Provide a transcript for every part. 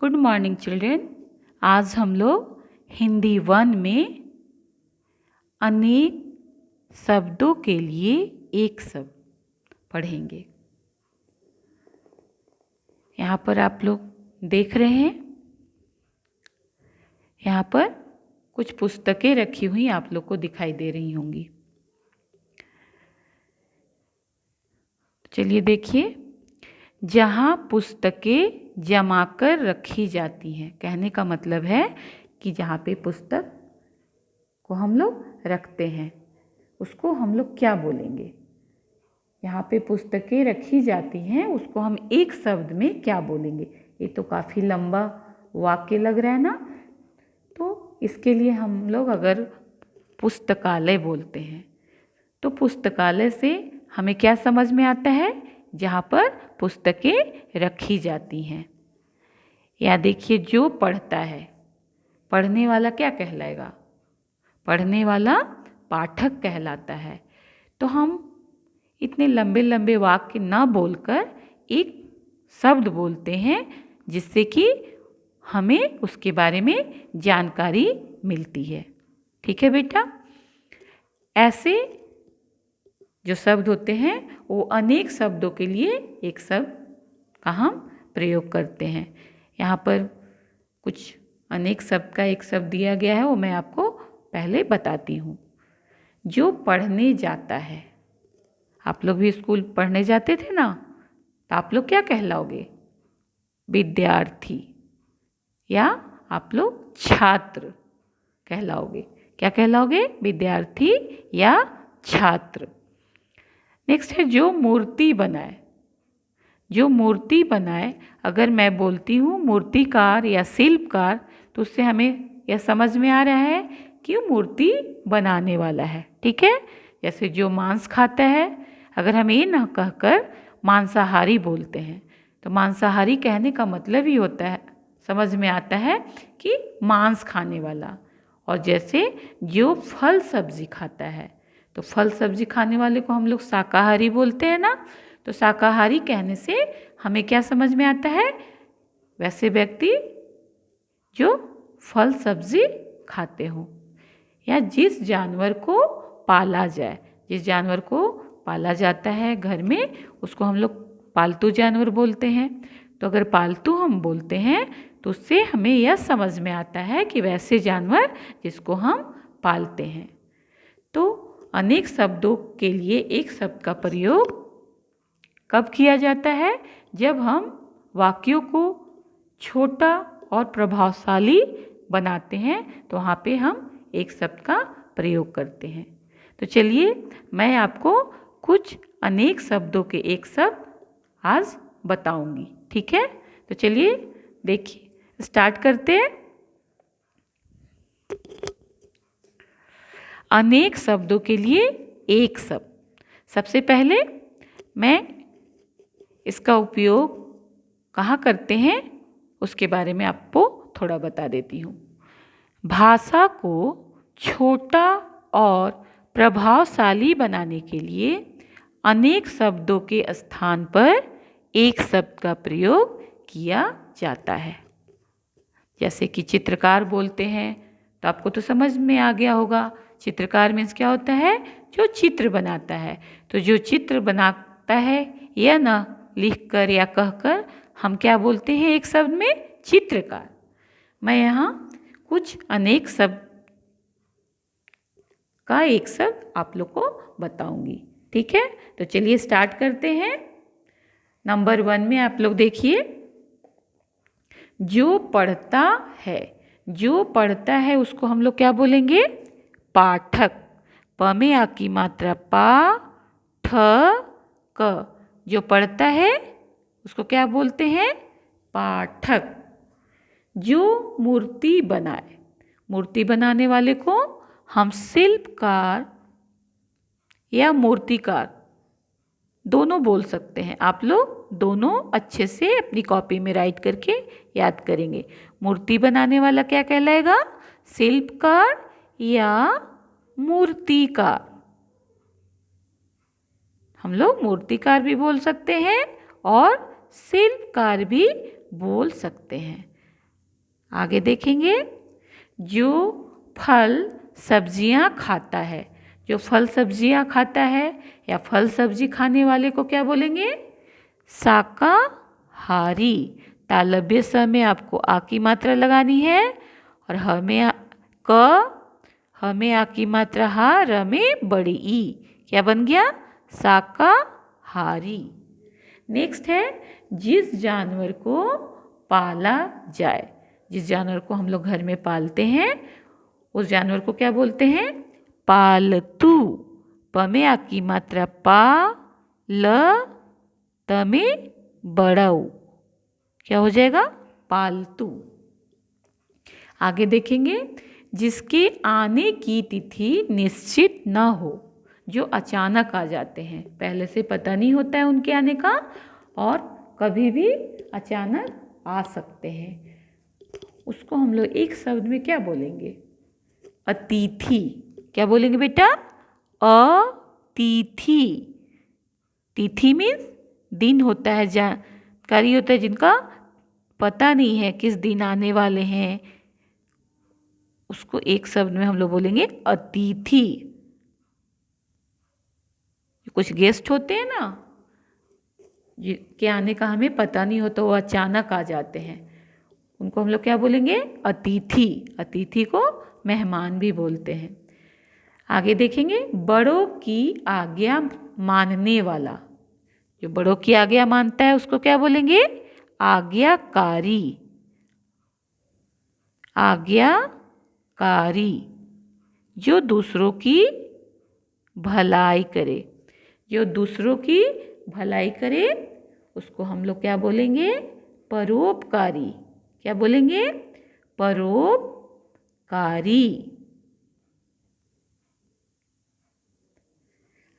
Good morning children. आज हम लोग हिंदी 1 में अनेक शब्दों के लिए एक शब्द पढ़ेंगे। यहाँ पर आप लोग देख रहे हैं, यहाँ पर कुछ पुस्तकें रखी हुई आप लोग को दिखाई दे रही होंगी। चलिए देखिए, जहाँ पुस्तकें जमा कर रखी जाती हैं, कहने का मतलब है कि जहाँ पे पुस्तक को हम लोग रखते हैं उसको हम लोग क्या बोलेंगे। यहाँ पे पुस्तकें रखी जाती हैं उसको हम एक शब्द में क्या बोलेंगे। ये तो काफ़ी लंबा वाक्य लग रहा है ना, तो इसके लिए हम लोग अगर पुस्तकालय बोलते हैं तो पुस्तकालय से हमें क्या समझ में आता है, जहाँ पर पुस्तकें रखी जाती हैं। या देखिए, जो पढ़ता है, पढ़ने वाला क्या कहलाएगा, पढ़ने वाला पाठक कहलाता है। तो हम इतने लंबे लंबे वाक्य ना बोलकर एक शब्द बोलते हैं जिससे कि हमें उसके बारे में जानकारी मिलती है। ठीक है बेटा, ऐसे जो शब्द होते हैं वो अनेक शब्दों के लिए एक शब्द का हम प्रयोग करते हैं। यहाँ पर कुछ अनेक शब्द का एक शब्द दिया गया है, वो मैं आपको पहले बताती हूँ। जो पढ़ने जाता है, आप लोग भी स्कूल पढ़ने जाते थे ना, तो आप लोग क्या कहलाओगे, विद्यार्थी, या आप लोग छात्र कहलाओगे। क्या कहलाओगे, विद्यार्थी या छात्र। नेक्स्ट है जो मूर्ति बनाए। जो मूर्ति बनाए, अगर मैं बोलती हूँ मूर्तिकार या शिल्पकार, तो उससे हमें यह समझ में आ रहा है कि वो मूर्ति बनाने वाला है। ठीक है, जैसे जो मांस खाता है, अगर हम ये ना कहकर मांसाहारी बोलते हैं तो मांसाहारी कहने का मतलब ही होता है, समझ में आता है कि मांस खाने वाला। और जैसे जो फल सब्जी खाता है, तो फल सब्जी खाने वाले को हम लोग शाकाहारी बोलते हैं ना, तो शाकाहारी कहने से हमें क्या समझ में आता है, वैसे व्यक्ति जो फल सब्जी खाते हो। या जिस जानवर को पाला जाए, जिस जानवर को पाला जाता है घर में, उसको हम लोग पालतू जानवर बोलते हैं। तो अगर पालतू हम बोलते हैं तो उससे हमें यह समझ में आता है कि वैसे जानवर जिसको हम पालते हैं। तो अनेक शब्दों के लिए एक शब्द का प्रयोग कब किया जाता है, जब हम वाक्यों को छोटा और प्रभावशाली बनाते हैं, तो वहाँ पे हम एक शब्द का प्रयोग करते हैं। तो चलिए मैं आपको कुछ अनेक शब्दों के एक शब्द आज बताऊंगी। ठीक है, तो चलिए देखिए, स्टार्ट करते हैं। अनेक शब्दों के लिए एक शब्द। सबसे पहले मैं इसका उपयोग कहाँ करते हैं उसके बारे में आपको थोड़ा बता देती हूँ। भाषा को छोटा और प्रभावशाली बनाने के लिए अनेक शब्दों के स्थान पर एक शब्द का प्रयोग किया जाता है। जैसे कि चित्रकार बोलते हैं, तो आपको तो समझ में आ गया होगा, चित्रकार मीन्स क्या होता है, जो चित्र बनाता है। तो जो चित्र बनाता है, यह ना लिखकर या कहकर हम क्या बोलते हैं एक शब्द में, चित्रकार। मैं यहाँ कुछ अनेक शब्द का एक शब्द आप लोग को बताऊंगी। ठीक है, तो चलिए स्टार्ट करते हैं। नंबर 1 में आप लोग देखिए, जो पढ़ता है। जो पढ़ता है उसको हम लोग क्या बोलेंगे, पाठक। प में आ की मात्रा पा, ठ, क। जो पढ़ता है उसको क्या बोलते हैं, पाठक। जो मूर्ति बनाए, मूर्ति बनाने वाले को हम शिल्पकार या मूर्तिकार दोनों बोल सकते हैं। आप लोग दोनों अच्छे से अपनी कॉपी में राइट करके याद करेंगे। मूर्ति बनाने वाला क्या कहलाएगा, शिल्पकार या मूर्तिकार। हम लोग मूर्तिकार भी बोल सकते हैं और शिल्पकार भी बोल सकते हैं। आगे देखेंगे, जो फल सब्जियां खाता है, जो फल सब्जियां खाता है या फल सब्जी खाने वाले को क्या बोलेंगे? शाकाहारी। तालव्य स में आपको आ की मात्रा लगानी है और हमें आ की मात्रा हा, र में बड़ी ई। क्या बन गया? शाकाहारी। नेक्स्ट है, जिस जानवर को पाला जाए। जिस जानवर को हम लोग घर में पालते हैं उस जानवर को क्या बोलते हैं? पालतू। प में आ की मात्रा पा, ल, त में बड़ाऊ। क्या हो जाएगा? पालतू। आगे देखेंगे, जिसके आने की तिथि निश्चित न हो, जो अचानक आ जाते हैं, पहले से पता नहीं होता है उनके आने का और कभी भी अचानक आ सकते हैं, उसको हम लोग एक शब्द में क्या बोलेंगे? अतिथि। क्या बोलेंगे बेटा? अतिथि। तिथि मीन्स दिन होता है, जानकारी होता है जिनका पता नहीं है किस दिन आने वाले हैं, उसको एक शब्द में हम लोग बोलेंगे अतिथि। कुछ गेस्ट होते हैं ना जिनके आने का हमें पता नहीं होता, वो अचानक आ जाते हैं, उनको हम लोग क्या बोलेंगे? अतिथि। अतिथि को मेहमान भी बोलते हैं। आगे देखेंगे, बड़ों की आज्ञा मानने वाला। जो बड़ों की आज्ञा मानता है उसको क्या बोलेंगे? आज्ञाकारी। आज्ञाकारी। जो दूसरों की भलाई करे, जो दूसरों की भलाई करे उसको हम लोग क्या बोलेंगे? परोपकारी। क्या बोलेंगे? परोपकारी।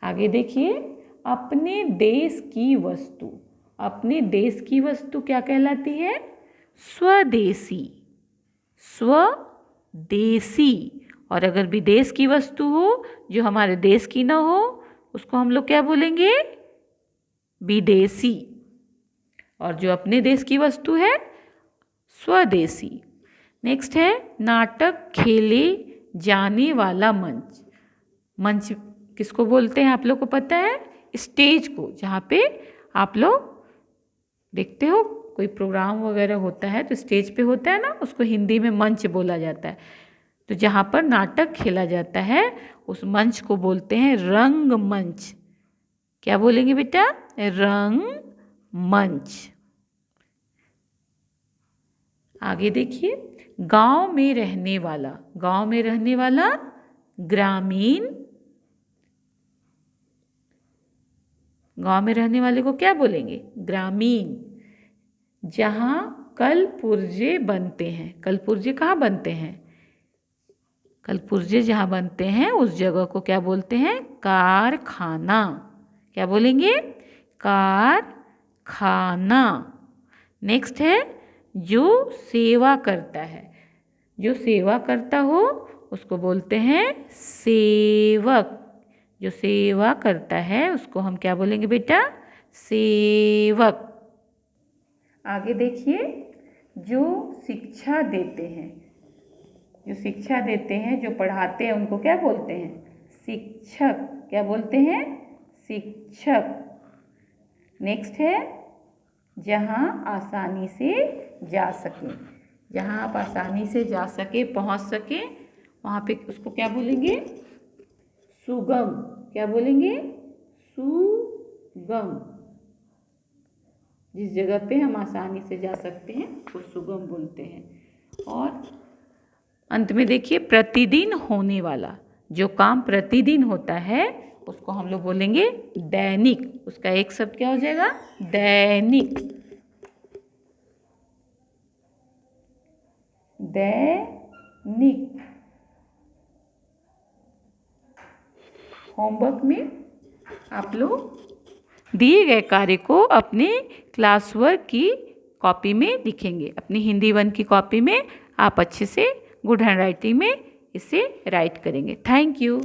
आगे देखिए, अपने देश की वस्तु। अपने देश की वस्तु क्या कहलाती है? स्वदेशी। स्वदेशी। और अगर विदेश की वस्तु हो जो हमारे देश की ना हो उसको हम लोग क्या बोलेंगे? विदेशी। और जो अपने देश की वस्तु है स्वदेशी। नेक्स्ट है, नाटक खेले जाने वाला मंच। मंच किसको बोलते हैं आप लोग को पता है? स्टेज को, जहाँ पे आप लोग देखते हो कोई प्रोग्राम वगैरह होता है तो स्टेज पे होता है ना, उसको हिंदी में मंच बोला जाता है। तो जहाँ पर नाटक खेला जाता है उस मंच को बोलते हैं रंगमंच। क्या बोलेंगे बेटा? रंगमंच। आगे देखिए, गांव में रहने वाला। गांव में रहने वाला ग्रामीण। गांव में रहने वाले को क्या बोलेंगे? ग्रामीण। जहाँ कल पुर्जे बनते हैं। कल पुर्जे कहाँ बनते हैं? कल पुर्जे जहाँ बनते हैं उस जगह को क्या बोलते हैं? कारखाना। क्या बोलेंगे? कारखाना। नेक्स्ट है, जो सेवा करता है। जो सेवा करता हो उसको बोलते हैं सेवक। जो सेवा करता है उसको हम क्या बोलेंगे बेटा? सेवक। आगे देखिए, जो शिक्षा देते हैं। जो शिक्षा देते हैं, जो पढ़ाते हैं उनको क्या बोलते हैं? शिक्षक। क्या बोलते हैं? शिक्षक। नेक्स्ट है, जहाँ आसानी से जा सके। जहाँ आप आसानी से जा सके, पहुँच सके, वहाँ पे उसको क्या बोलेंगे? सुगम। क्या बोलेंगे? सुगम। जिस जगह पे हम आसानी से जा सकते हैं वो सुगम बोलते हैं। और अंत में देखिए, प्रतिदिन होने वाला। जो काम प्रतिदिन होता है उसको हम लोग बोलेंगे दैनिक। उसका एक शब्द क्या हो जाएगा? दैनिक। दैनिक। होमवर्क में आप लोग दिए गए कार्य को अपने क्लास वर्क की कॉपी में लिखेंगे। अपनी हिंदी 1 की कॉपी में आप अच्छे से गुड हैंड राइटिंग में इसे राइट करेंगे। Thank you.